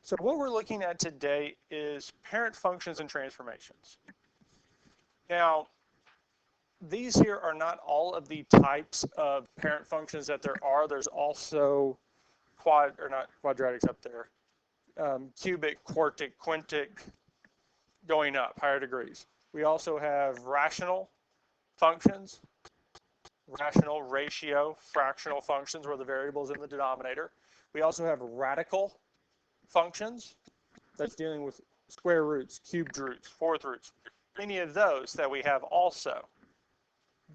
So what we're looking at today is parent functions and transformations. Now, these here are not all of the types of parent functions that there are. There's also quadratics up there, cubic, quartic, quintic, going up, higher degrees. We also have rational functions, rational, ratio, fractional functions where the variable is in the denominator. We also have radical functions that's dealing with square roots, cubed roots, fourth roots, any of those that we have also.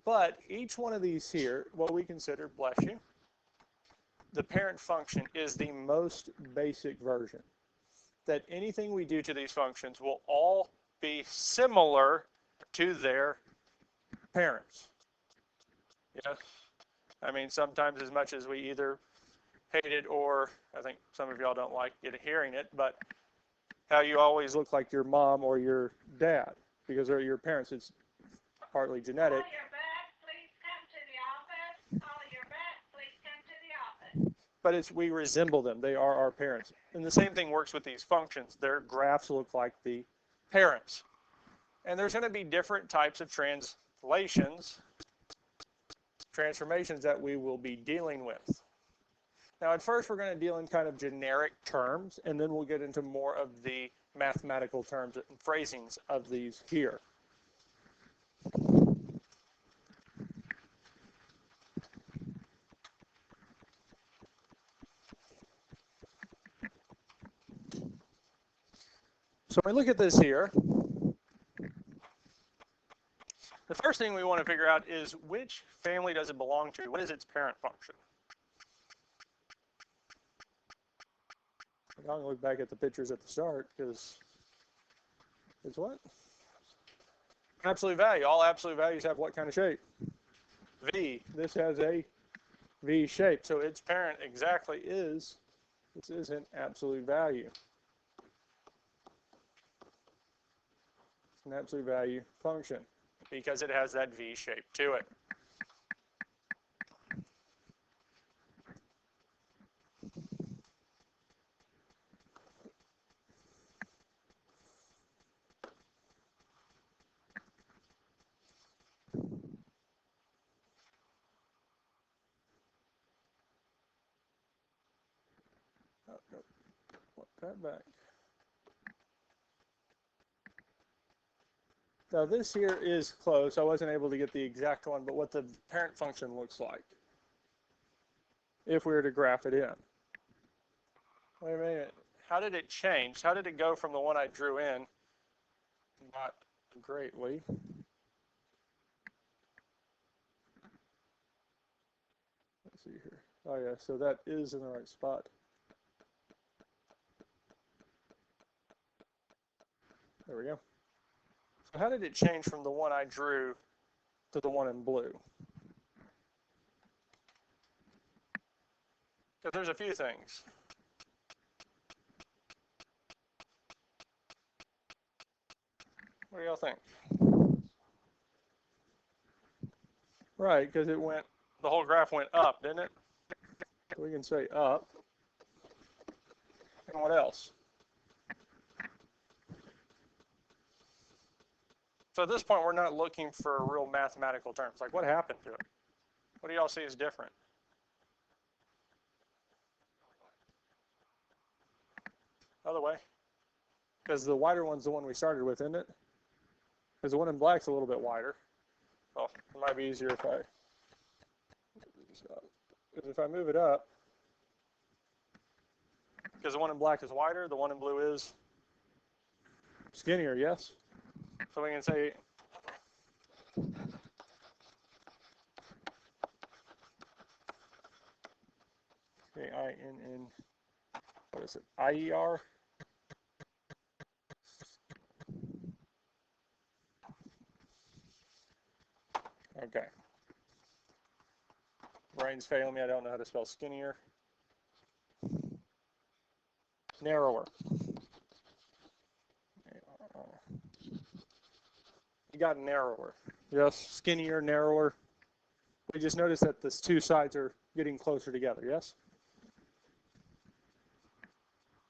But each one of these here, what we consider, bless you, the parent function is the most basic version. That anything we do to these functions will all be similar to their parents. Yes? I mean, sometimes as much as we either hate it or, I think some of y'all don't like hearing it, but how you always look like your mom or your dad because they're your parents. It's partly genetic. Call your back, please come to the office. Call your back, please come to the office. But we resemble them. They are our parents. And the same thing works with these functions. Their graphs look like the parents. And there's going to be different types of transformations that we will be dealing with. Now, at first, we're going to deal in kind of generic terms, and then we'll get into more of the mathematical terms and phrasings of these here. So when we look at this here, the first thing we want to figure out is which family does it belong to? What is its parent function? I'm going to look back at the pictures at the start because it's what? Absolute value. All absolute values have what kind of shape? V. This has a V shape. So its parent exactly is, this is an absolute value. It's an absolute value function because it has that V shape to it. Oh, no. Want that back. Now this here is close. I wasn't able to get the exact one, but what the parent function looks like if we were to graph it in. Wait a minute. How did it change? How did it go from the one I drew in? Not greatly. Let's see here. Oh yeah, so that is in the right spot. There we go. So how did it change from the one I drew to the one in blue? Because there's a few things. What do y'all think? Right, because it went, the whole graph went up, didn't it? So we can say up. And what else? So at this point, we're not looking for real mathematical terms. Like, what happened to it? What do y'all see is different? Other way? Because the wider one's the one we started with, isn't it? Because the one in black's a little bit wider. Well, it might be easier if I move it up. Because the one in black is wider, the one in blue is skinnier, yes? So we can say I-N-N, what is it, I-E-R? Okay. Brain's failing me, I don't know how to spell skinnier. Narrower. You got narrower. Yes, skinnier, narrower. We just noticed that the two sides are getting closer together, yes?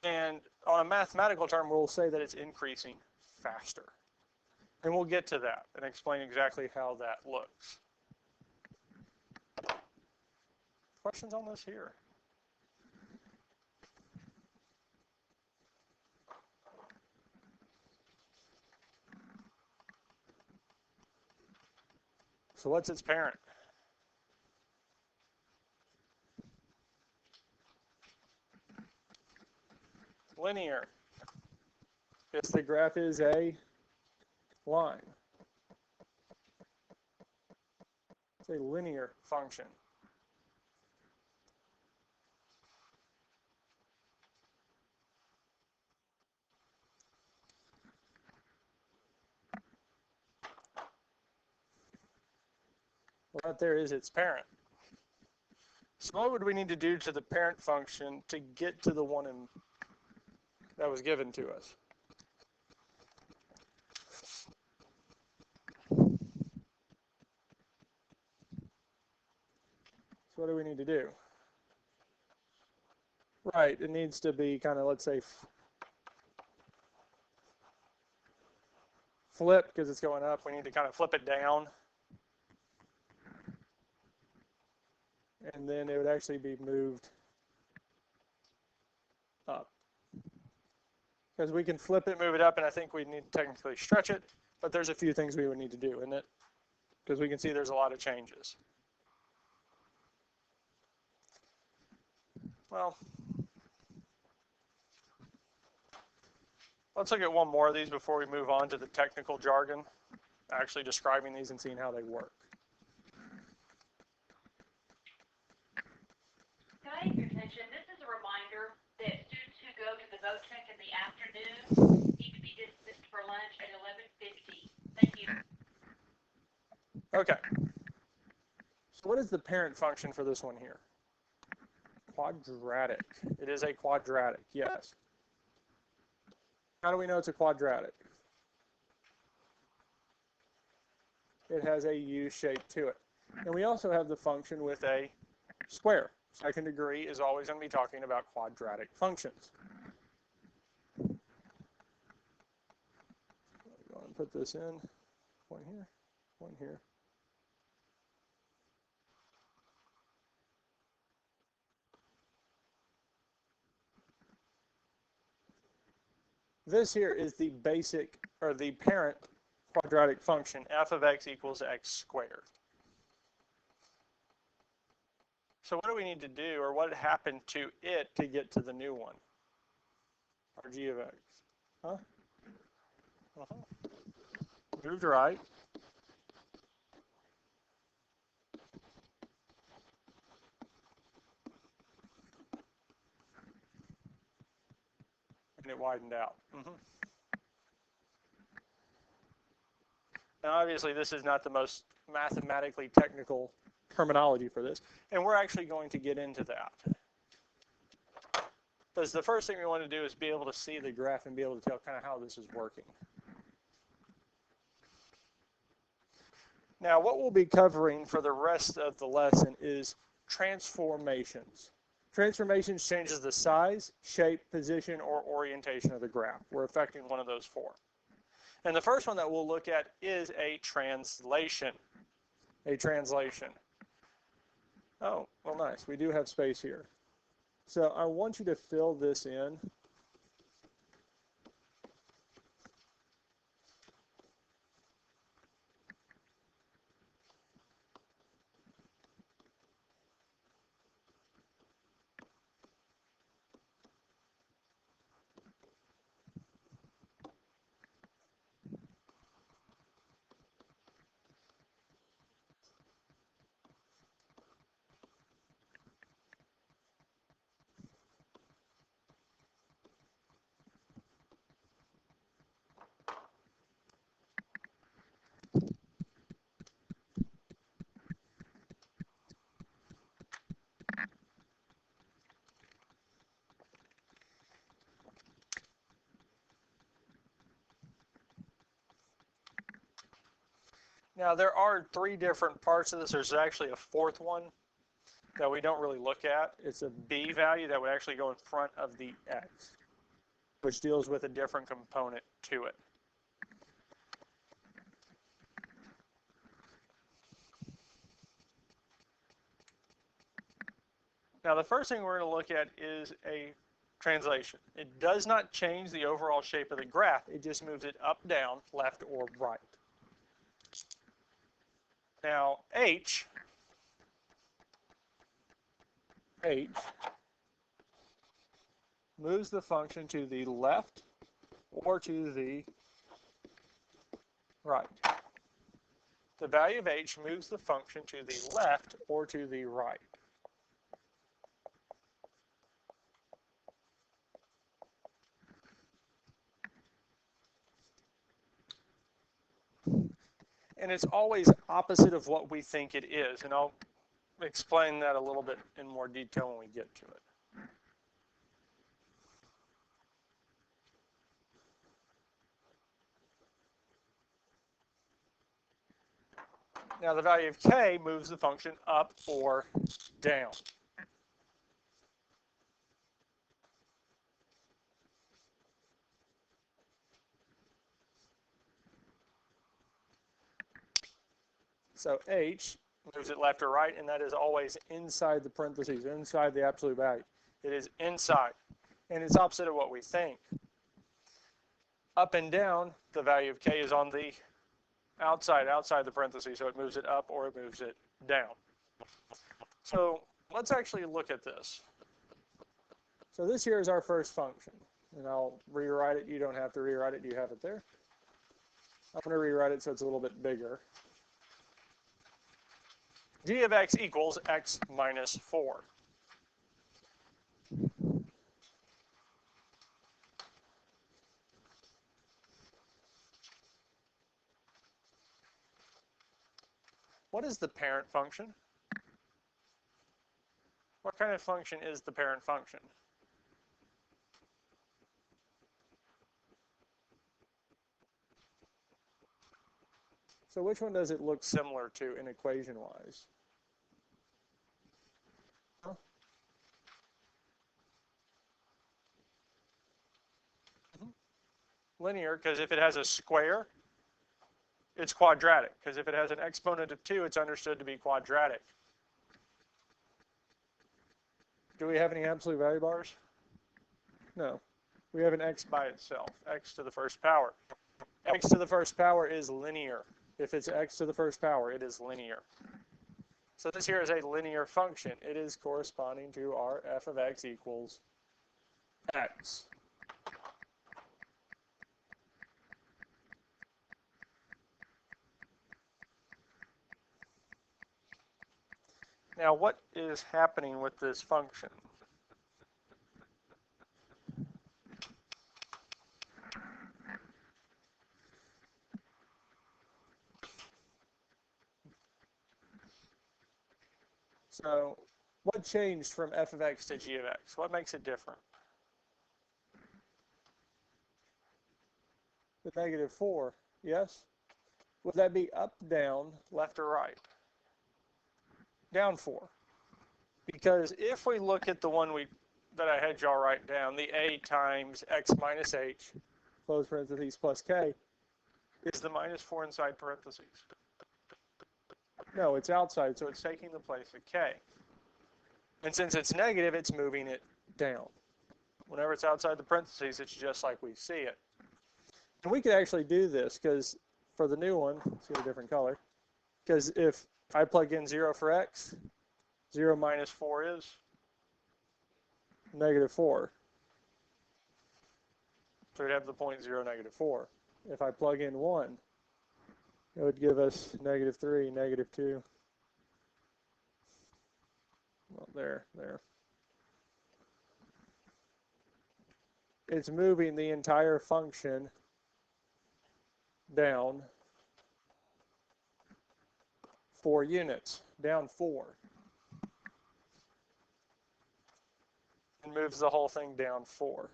And on a mathematical term, we'll say that it's increasing faster. And we'll get to that and explain exactly how that looks. Questions on this here? So what's its parent? Linear. If the graph is a line. It's a linear function. Well, that there is its parent. So what would we need to do to the parent function to get to the one that was given to us? So what do we need to do? Right, it needs to be kind of, let's say, flip because it's going up. We need to kind of flip it down. And then it would actually be moved up. Because we can flip it, move it up, and I think we need to technically stretch it, but there's a few things we would need to do, isn't it? Because we can see there's a lot of changes. Well, let's look at one more of these before we move on to the technical jargon, actually describing these and seeing how they work. Can I have your attention? This is a reminder that students who go to the vote check in the afternoon need to be dismissed for lunch at 11:50. Thank you. Okay. So what is the parent function for this one here? Quadratic. It is a quadratic, yes. How do we know it's a quadratic? It has a U shape to it. And we also have the function with a square. Second degree is always going to be talking about quadratic functions. Go and put this in. One here, one here. This here is the basic, or the parent quadratic function, f of x equals x squared. So what do we need to do, or what happened to it to get to the new one? Our g of x. Huh? Moved right. And it widened out. Now obviously this is not the most mathematically technical terminology for this, and we're actually going to get into that. Because the first thing we want to do is be able to see the graph and be able to tell kind of how this is working. Now what we'll be covering for the rest of the lesson is transformations. Transformations changes the size, shape, position, or orientation of the graph. We're affecting one of those four. And the first one that we'll look at is a translation. A translation. Oh, well, nice. We do have space here. So I want you to fill this in. Now there are three different parts of this. There's actually a fourth one that we don't really look at. It's a b value that would actually go in front of the x. which deals with a different component to it. Now, the first thing we're going to look at is a translation. It does not change the overall shape of the graph. It just moves it up, down, left, or right. Now, H moves the function to the left or to the right. The value of H moves the function to the left or to the right. And it's always opposite of what we think it is. And I'll explain that a little bit in more detail when we get to it. Now the value of K moves the function up or down. So H moves it left or right, and that is always inside the parentheses, inside the absolute value. It is inside, and it's opposite of what we think. Up and down, the value of K is on the outside the parentheses, so it moves it up or it moves it down. So let's actually look at this. So this here is our first function, and I'll rewrite it. You don't have to rewrite it. You have it there. I'm going to rewrite it so it's a little bit bigger. G of x equals x minus 4. What is the parent function? What kind of function is the parent function? So which one does it look similar to in equation-wise? Huh? Linear, because if it has a square, it's quadratic. Because if it has an exponent of 2, it's understood to be quadratic. Do we have any absolute value bars? No. We have an x by itself, x to the first power. X to the first power is linear. If it's x to the first power, it is linear. So this here is a linear function. It is corresponding to our f of x equals x. Now, what is happening with this function? So what changed from f of x to g of x? What makes it different? The negative 4, yes? Would that be up, down, left, or right? Down 4. Because if we look at the one that I had y'all write down, the a times x minus h, close parentheses, plus k, is the minus 4 inside parentheses. No, it's outside, so it's taking the place of k. And since it's negative, it's moving it down. Whenever it's outside the parentheses, it's just like we see it. And we could actually do this, because for the new one, let's get a different color, because if I plug in 0 for x, 0 minus 4 is negative 4. So we'd have the point 0, negative 4. If I plug in 1, it would give us negative 3, negative 2. Well, there. It's moving the entire function down 4 units, down 4. And moves the whole thing down 4.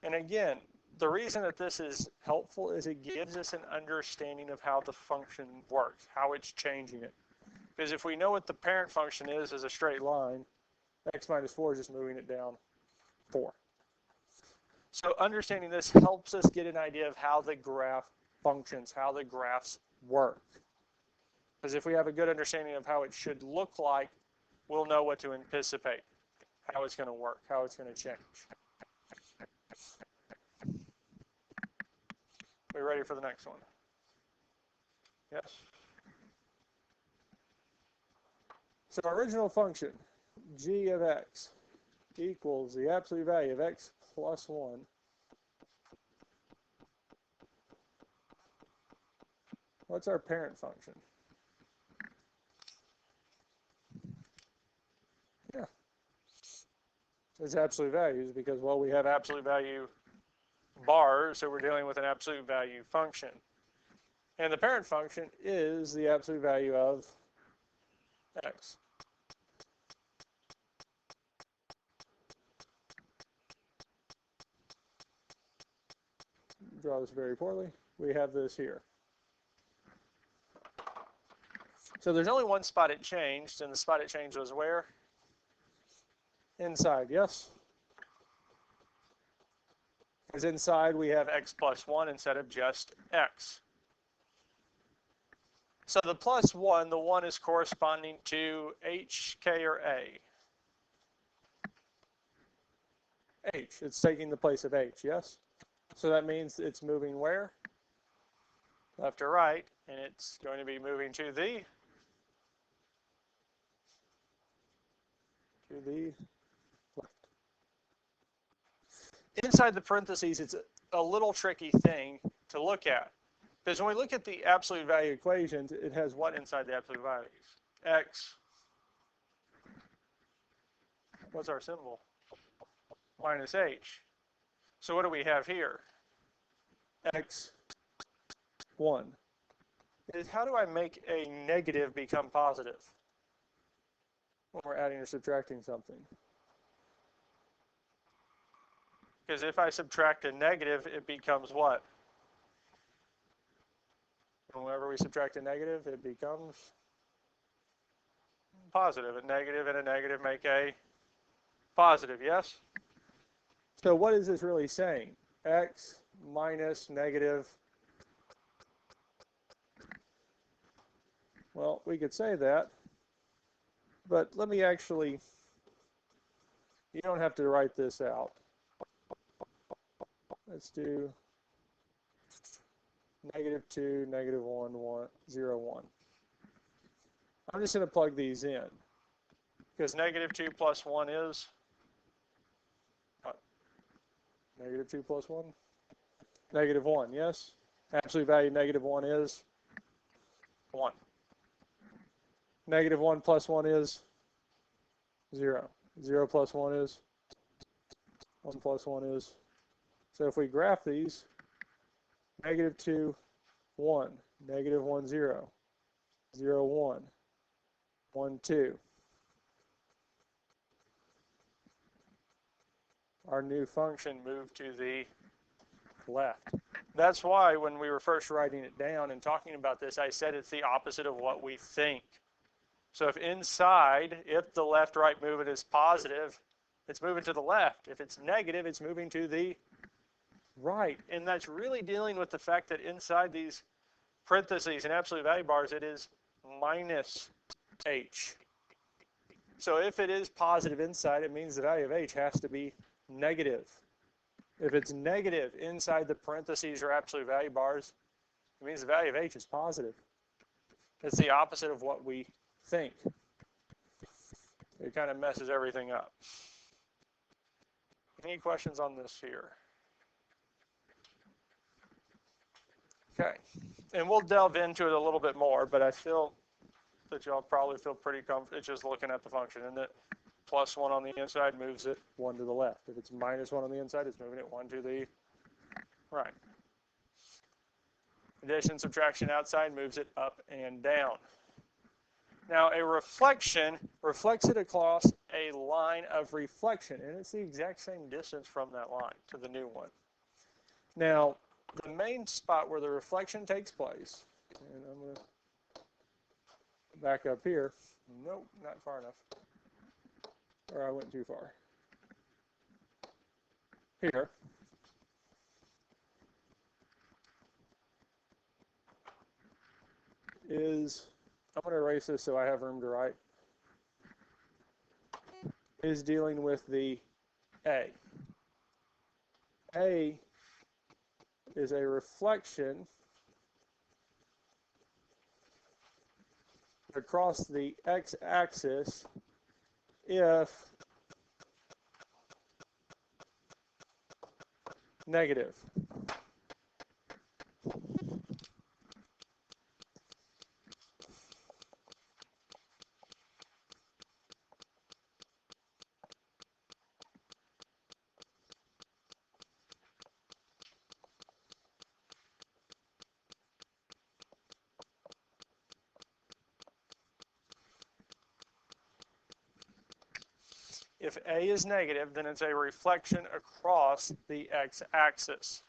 And again, the reason that this is helpful is it gives us an understanding of how the function works, how it's changing it. Because if we know what the parent function is a straight line, x minus 4 is just moving it down 4. So understanding this helps us get an idea of how the graph functions, how the graphs work. Because if we have a good understanding of how it should look like, we'll know what to anticipate, how it's going to work, how it's going to change. We ready for the next one? Yes? So our original function, g of x, equals the absolute value of x plus 1 what's our parent function? Yeah. It's absolute values because, well, we have absolute value bars, so we're dealing with an absolute value function. And the parent function is the absolute value of x. Draw this very poorly. We have this here. So there's only one spot it changed, and the spot it changed was where? Inside, yes? Because inside we have x plus 1 instead of just x. So the plus 1, the 1 is corresponding to h, k, or a? H. It's taking the place of h, yes? So that means it's moving where? Left or right, and it's going to be moving to the left. Inside the parentheses, it's a little tricky thing to look at. Because when we look at the absolute value equations, it has what inside the absolute values? X. What's our symbol? Minus h. So what do we have here? X 1. How do I make a negative become positive when we're adding or subtracting something? Because if I subtract a negative, it becomes what? Whenever we subtract a negative, it becomes positive. A negative and a negative make a positive, yes? So what is this really saying? X minus negative. Well, we could say that, but let me actually, you don't have to write this out. Let's do -2, -1, 0, 1. I'm just going to plug these in because -2 plus 1 is what? -2 plus 1? -1, yes? Absolute value -1 is 1. -1 plus 1 is 0. 0 plus 1 is 1 plus 1 is. So if we graph these, -2, 1, -1, 0, 0, 1, 1, 2. Our new function moved to the left. That's why when we were first writing it down and talking about this, I said it's the opposite of what we think. So if inside, if the left-right movement is positive, it's moving to the left. If it's negative, it's moving to the right. And that's really dealing with the fact that inside these parentheses and absolute value bars, it is minus h. So if it is positive inside, it means the value of h has to be negative. If it's negative inside the parentheses or absolute value bars, it means the value of h is positive. It's the opposite of what we think. It kind of messes everything up. Any questions on this here? Okay, and we'll delve into it a little bit more, but I feel that y'all probably feel pretty comfortable just looking at the function, and that plus 1 on the inside moves it 1 to the left. If it's minus 1 on the inside, it's moving it 1 to the right. Addition, subtraction outside moves it up and down. Now, a reflection reflects it across a line of reflection, and it's the exact same distance from that line to the new one. Now, the main spot where the reflection takes place, and I'm going to back up here. Nope, not far enough. Or I went too far. Here. Is, I'm going to erase this so I have room to write, is dealing with the A. A is a reflection across the x-axis if negative. If A is negative, then it's a reflection across the x-axis.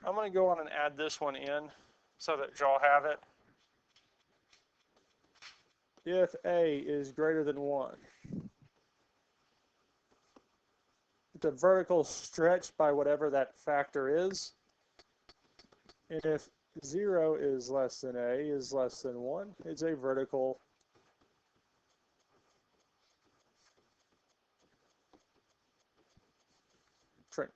I'm going to go on and add this one in so that y'all have it. If A is greater than 1, it's a vertical stretch by whatever that factor is. And if 0 is less than A is less than 1, it's a vertical trim.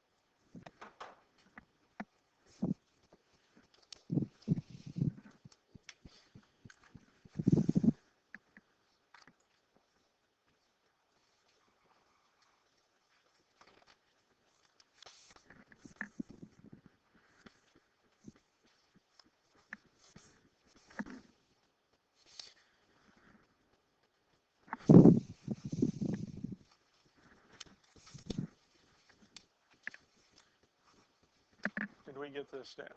Did we get this down?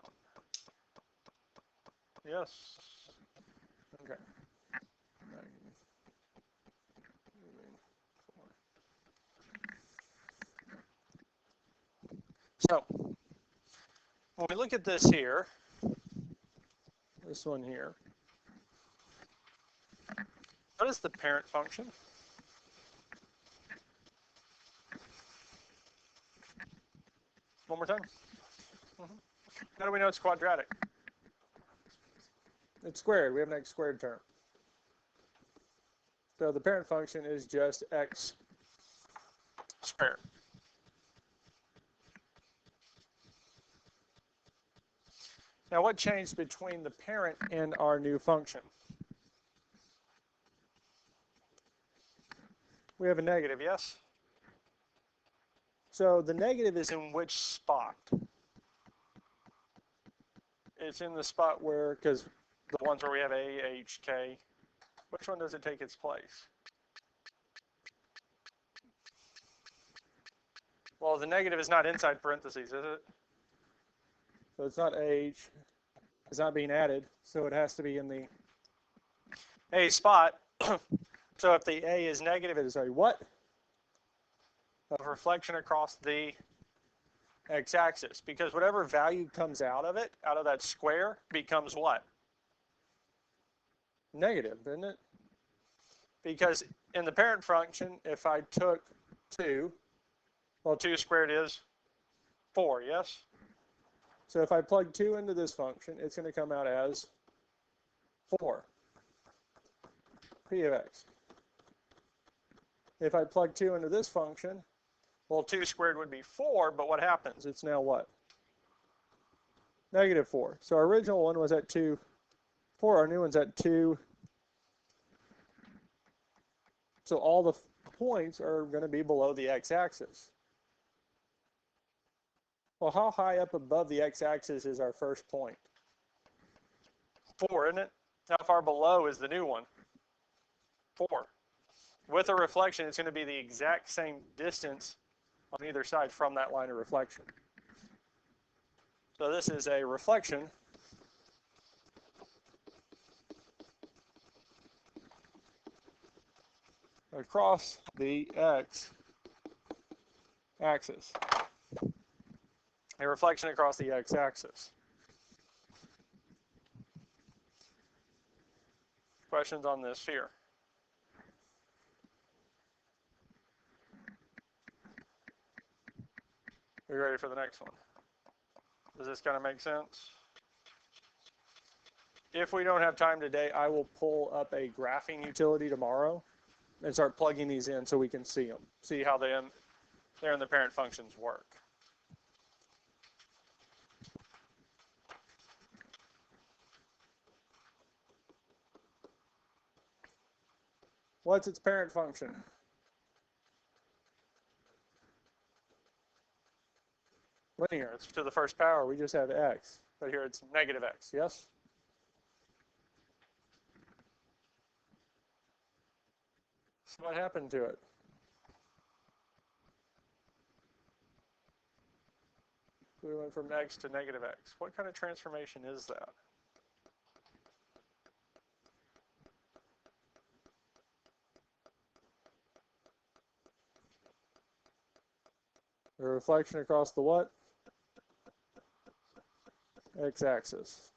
Yes. Okay. So, when we look at this here, this one here, what is the parent function? One more time. How do we know it's quadratic? It's squared. We have an x squared term. So the parent function is just x squared. Now, what changed between the parent and our new function? We have a negative, yes? So the negative is in which spot? It's in the spot where, because the ones where we have A, H, K, which one does it take its place? Well, the negative is not inside parentheses, is it? So it's not H, it's not being added, so it has to be in the A spot. So if the A is negative, it is a what? A reflection across the x-axis, because whatever value comes out of it, out of that square, becomes what? Negative, isn't it? Because in the parent function, if I took 2, well, 2 squared is 4, yes? So if I plug 2 into this function, it's going to come out as 4, p of x. If I plug 2 into this function, well, 2 squared would be 4, but what happens? It's now what? Negative 4. So our original one was at 2, 4. Our new one's at 2. So all the points are going to be below the x-axis. Well, how high up above the x-axis is our first point? 4, isn't it? How far below is the new one? 4. With a reflection, it's going to be the exact same distance on either side from that line of reflection. So this is a reflection across the x-axis. A reflection across the x-axis. Questions on this here? Are you ready for the next one? Does this kind of make sense? If we don't have time today, I will pull up a graphing utility tomorrow and start plugging these in so we can see them, see how they're in the parent functions work. What's its parent function? Linear. It's to the first power. We just have x. But here it's negative x, yes? So what happened to it? We went from x to negative x. What kind of transformation is that? A reflection across the what? X-axis.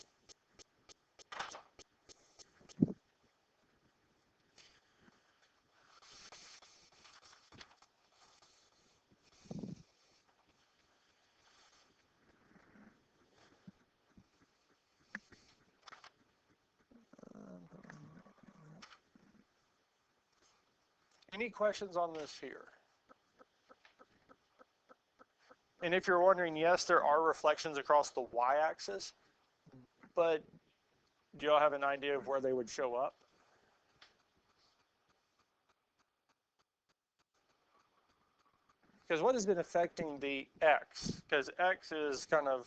Any questions on this here? And if you're wondering, yes, there are reflections across the y-axis, but do y'all have an idea of where they would show up? Because what has been affecting the x? Because x is kind of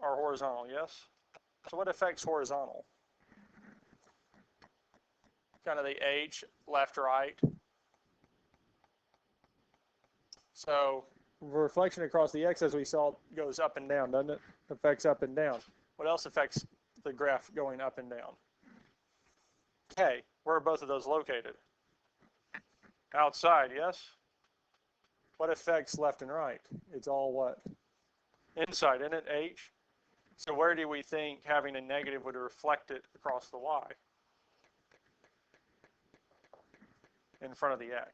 our horizontal, yes? So what affects horizontal? Kind of the h, left, right. So reflection across the x, as we saw, goes up and down, doesn't it? Affects up and down. What else affects the graph going up and down? K. Where are both of those located? Outside, yes? What affects left and right? It's all what? Inside, isn't it? H. So where do we think having a negative would reflect it across the y? In front of the x.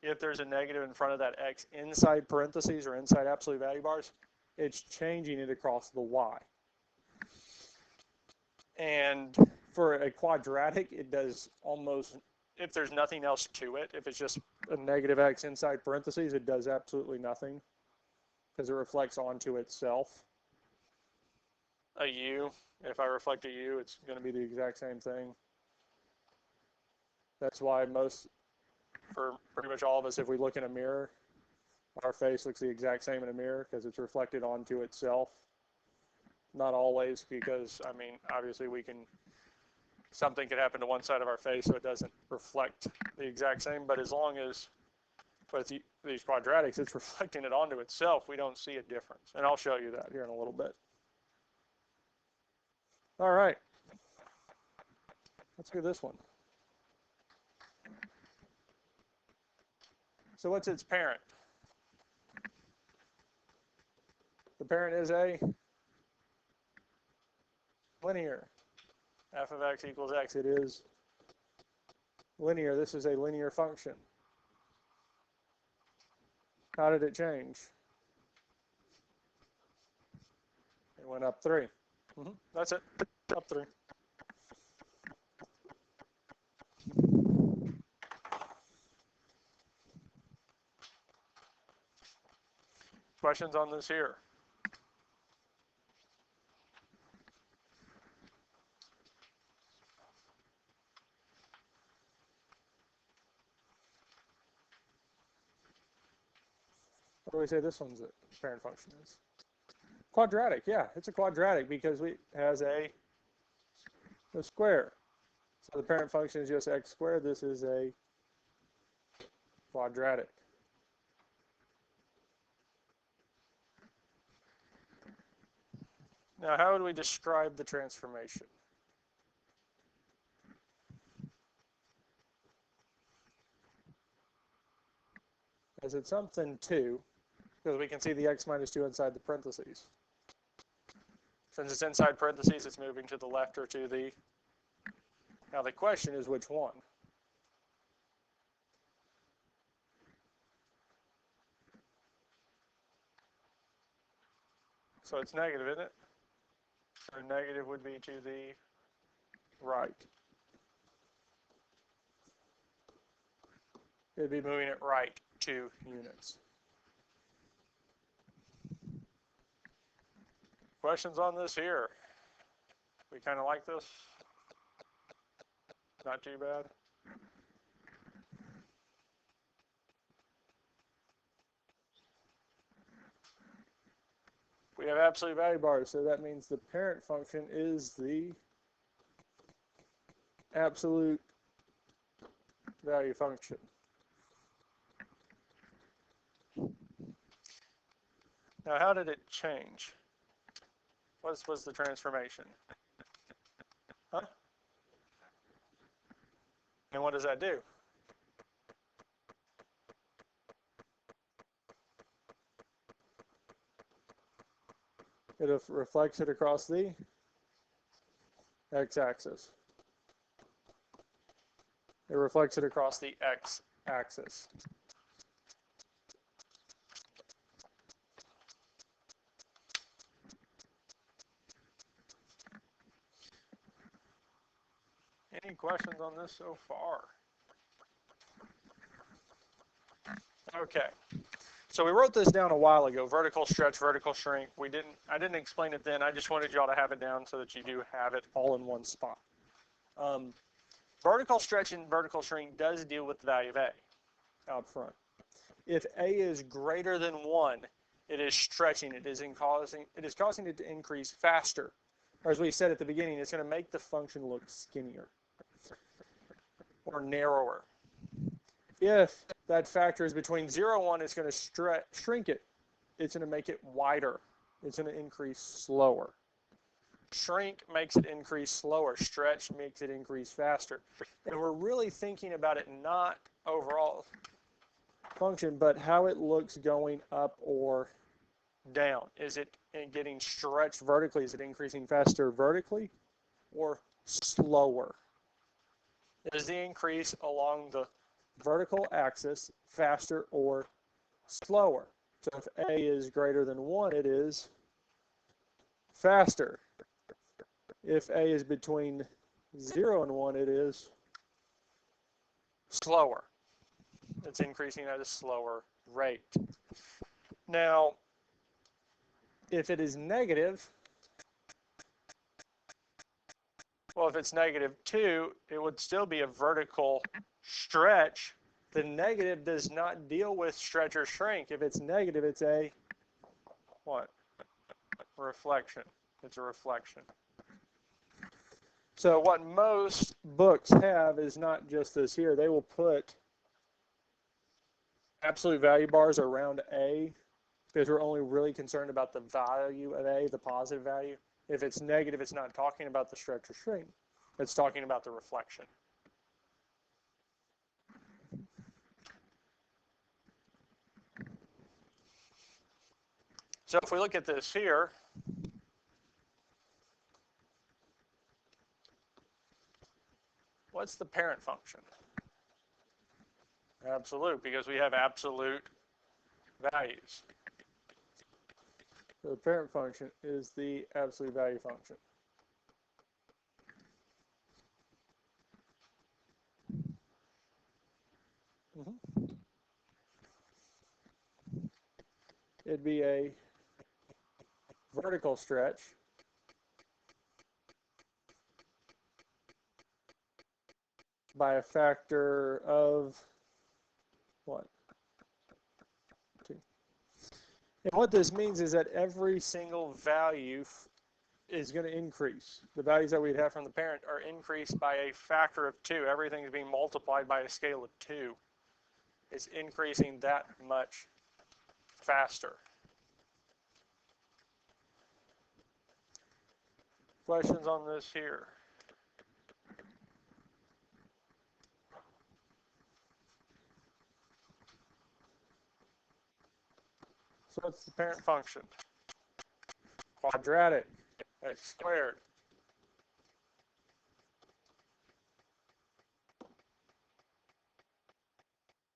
If there's a negative in front of that x inside parentheses or inside absolute value bars, it's changing it across the y. And for a quadratic, it does almost, if there's nothing else to it, if it's just a negative x inside parentheses, it does absolutely nothing because it reflects onto itself. A u, if I reflect a u, it's going to be the exact same thing. That's why for pretty much all of us, if we look in a mirror, our face looks the exact same in a mirror because it's reflected onto itself. Not always, because, I mean, obviously something could happen to one side of our face so it doesn't reflect the exact same, but as long as with these quadratics, it's reflecting it onto itself, we don't see a difference. And I'll show you that here in a little bit. All right. Let's do this one. So what's its parent? The parent is a linear. F of x equals x. It is linear. This is a linear function. How did it change? It went up 3. That's it. Up 3. Questions on this here? What do we say this one's parent function is? Quadratic, yeah, it's a quadratic because it has a square. So the parent function is just x squared. This is a quadratic. Now, how would we describe the transformation? Is it something 2? Because we can see the x minus 2 inside the parentheses. Since it's inside parentheses, it's moving to the left or to the... Now the question is which one? So it's negative, isn't it? So negative would be to the right. It'd be moving it right 2 units. Questions on this here? We kind of like this? Not too bad? We have absolute value bars, so that means the parent function is the absolute value function. Now, how did it change? What was the transformation? Huh? And what does that do? It reflects it across the x-axis. It reflects it across the x-axis. Any questions on this so far? Okay. So we wrote this down a while ago, vertical stretch, vertical shrink. I didn't explain it then. I just wanted y'all to have it down so that you do have it all in one spot. Vertical stretch and vertical shrink does deal with the value of A out front. If A is greater than 1, it is stretching. It is causing it to increase faster. Or as we said at the beginning, it's going to make the function look skinnier or narrower. If that factor is between 0 and 1, it's going to shrink it. It's going to make it wider. It's going to increase slower. Shrink makes it increase slower. Stretch makes it increase faster. And we're really thinking about it not overall function, but how it looks going up or down. Is it getting stretched vertically? Is it increasing faster vertically or slower? Is the increase along the vertical axis faster or slower? So if A is greater than 1, it is faster. If A is between 0 and 1, it is slower. It's increasing at a slower rate. Now, if it is negative, well, if it's -2, it would still be a vertical stretch. The negative does not deal with stretch or shrink. If it's negative, it's a what? Reflection. It's a reflection. So what most books have is not just this here. They will put absolute value bars around A because we're only really concerned about the value of A, the positive value. If it's negative, it's not talking about the stretch or shrink. It's talking about the reflection. So if we look at this here, what's the parent function? Absolute, because we have absolute values. So the parent function is the absolute value function. It'd be a vertical stretch by a factor of what? 2. And what this means is that every single value is going to increase. The values that we'd have from the parent are increased by a factor of 2. Everything is being multiplied by a scale of 2. It's increasing that much faster. Questions on this here? So what's the parent function? Quadratic, x squared.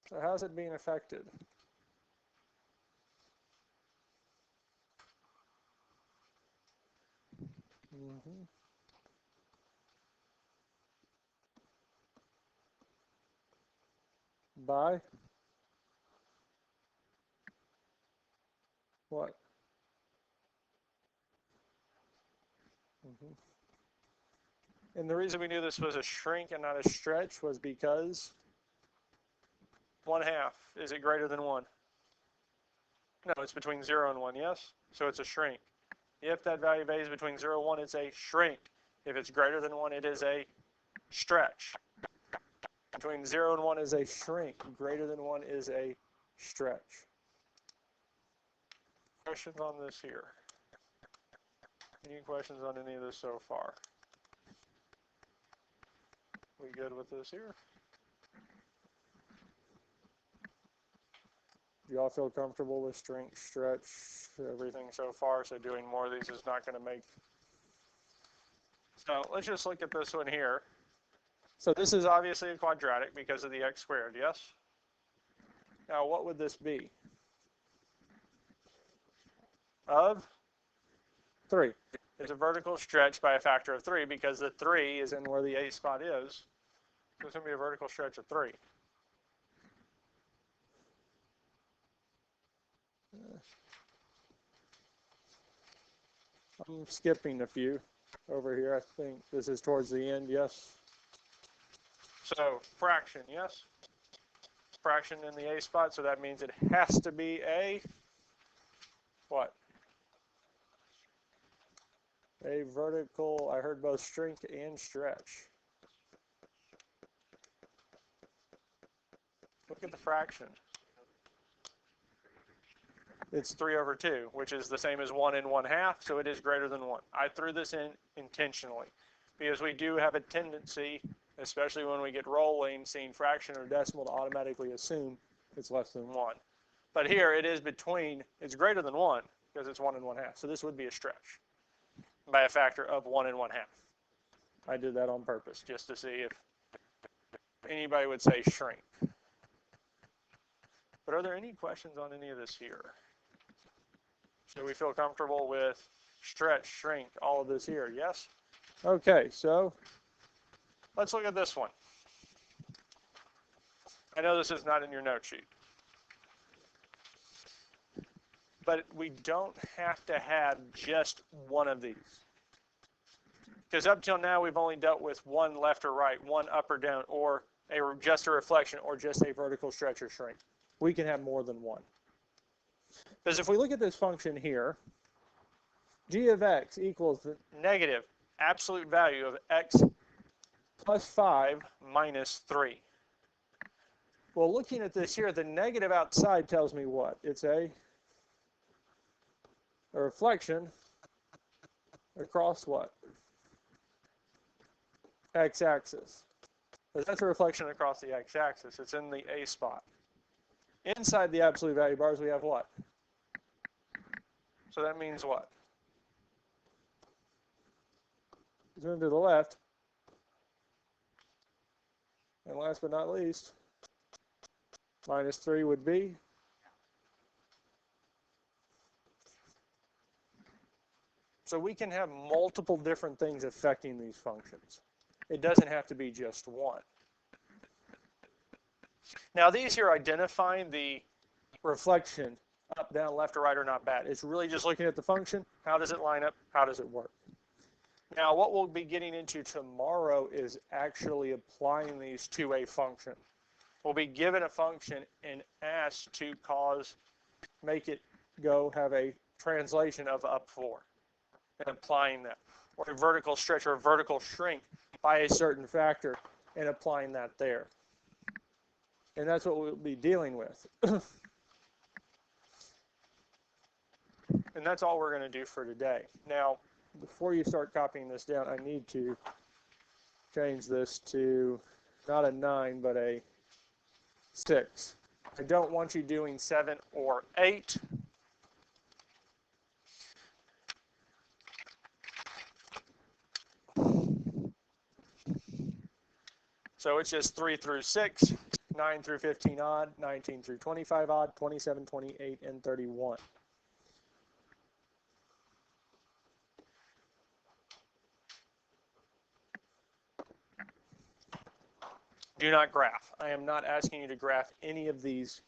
So how's it being affected? By what? And the reason we knew this was a shrink and not a stretch was because 1/2, is it greater than 1? No, it's between 0 and 1, yes? So it's a shrink. If that value varies between 0 and 1, it's a shrink. If it's greater than 1, it is a stretch. Between 0 and 1 is a shrink. Greater than 1 is a stretch. Questions on this here? Any questions on any of this so far? We good with this here? Do y'all feel comfortable with shrink, stretch, everything so far? So doing more of these is not going to make... So let's just look at this one here. So this is obviously a quadratic because of the x squared, yes? Now what would this be? Of 3. It's a vertical stretch by a factor of 3 because the 3 is in where the A spot is. So it's going to be a vertical stretch of 3. I'm skipping a few over here. I think this is towards the end, yes? So fraction, yes? Fraction in the A spot, so that means it has to be a what? A vertical, I heard both shrink and stretch. Look at the fraction. It's 3/2, which is the same as 1 and 1/2, so it is greater than 1. I threw this in intentionally because we do have a tendency, especially when we get rolling, seeing fraction or decimal to automatically assume it's less than 1. But here it is between, it's greater than 1 because it's 1 and 1/2. So this would be a stretch by a factor of 1 and 1/2. I did that on purpose just to see if anybody would say shrink. But are there any questions on any of this here? So we feel comfortable with stretch, shrink, all of this here, yes? Okay, so let's look at this one. I know this is not in your note sheet. But we don't have to have just one of these. Because up till now, we've only dealt with one left or right, one up or down, or just a reflection, or just a vertical stretch or shrink. We can have more than one. Because if we look at this function here, g of x equals the negative absolute value of x plus 5 minus 3. Well, looking at this here, the negative outside tells me what? It's a reflection across what? X-axis. That's a reflection across the x-axis. It's in the A spot. Inside the absolute value bars, we have what? So that means what? Zoom to the left. And last but not least, minus 3 would be so we can have multiple different things affecting these functions. It doesn't have to be just one. Now these here identifying the reflection up, down, left, or right are not bad. It's really just looking at the function. How does it line up? How does it work? Now what we'll be getting into tomorrow is actually applying these to a function. We'll be given a function and asked to make it go have a translation of up 4 and applying that, or a vertical stretch or a vertical shrink by a certain factor and applying that there. And that's what we'll be dealing with. And that's all we're going to do for today. Now, before you start copying this down, I need to change this to not a 9, but a 6. I don't want you doing 7 or 8. So it's just 3 through 6, 9 through 15 odd, 19 through 25 odd, 27, 28, and 31. Do not graph. I am not asking you to graph any of these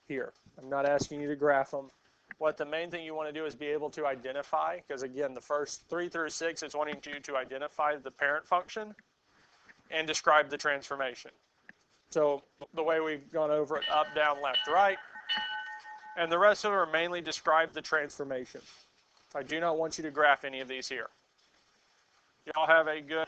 here. I'm not asking you to graph them. What the main thing you want to do is be able to identify, because again, the first 3 through 6 is wanting you to identify the parent function and describe the transformation. So the way we've gone over it, up, down, left, right, and the rest of them are mainly describe the transformation. I do not want you to graph any of these here. Y'all have a good